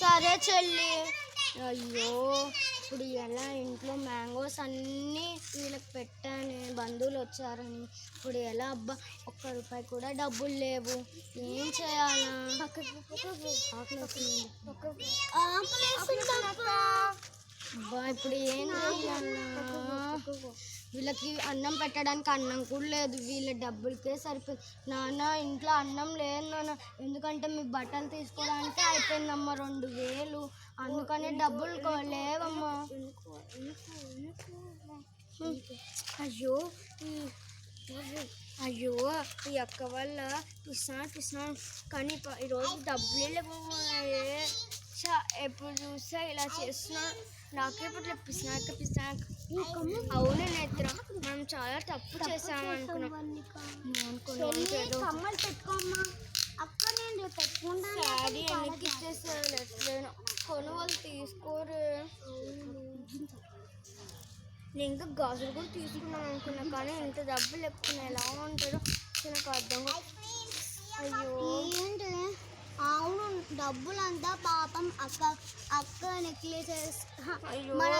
సరే చెల్లి. అయ్యో ఇప్పుడు ఎలా ఇంట్లో మ్యాంగోస్ అన్నీ వీళ్ళకి పెట్టాను, బంధువులు వచ్చారని. ఇప్పుడు ఎలా అబ్బా, ₹1 కూడా డబ్బులు లేవు, ఏం చేయాలా? అబ్బా ఇప్పుడు ఏం చేయాలా? వీళ్ళకి అన్నం పెట్టడానికి అన్నం కూడా లేదు, వీళ్ళ డబ్బులకే సరిపోయింది. నాన్న ఇంట్లో అన్నం లేదు నాన్న, ఎందుకంటే మీ బట్టలు తీసుకోవడానికి అయిపోయిందమ్మా 2000, అందుకని డబ్బులు లేవమ్మా. అయ్యో అయ్యో ఈ అక్క వల్ల పిస్తున్నాను కానీ ఈరోజు డబ్బులే లేవు. ఎప్పుడు చూస్తే ఇలా చేస్తున్నాను, నాకే ఇప్పుడు పిస్తున్నాక. అవును నేత్ర, మనం చాలా తప్పు చేసాము అనుకున్నాం. శారీ ఎందుకు ఇచ్చేసారు, ఎట్లేను కొను వాళ్ళు తీసుకోరు. నేను ఇంకా గాజులు కూడా తీసుకున్నాం అనుకున్నా, కానీ ఇంత డబ్బులు ఎక్కువ ఎలా ఉంటాడో నాకు అర్థం. అయ్యో అవును డబ్బులంతా పాపం అక్క నెక్లెసెస్ మన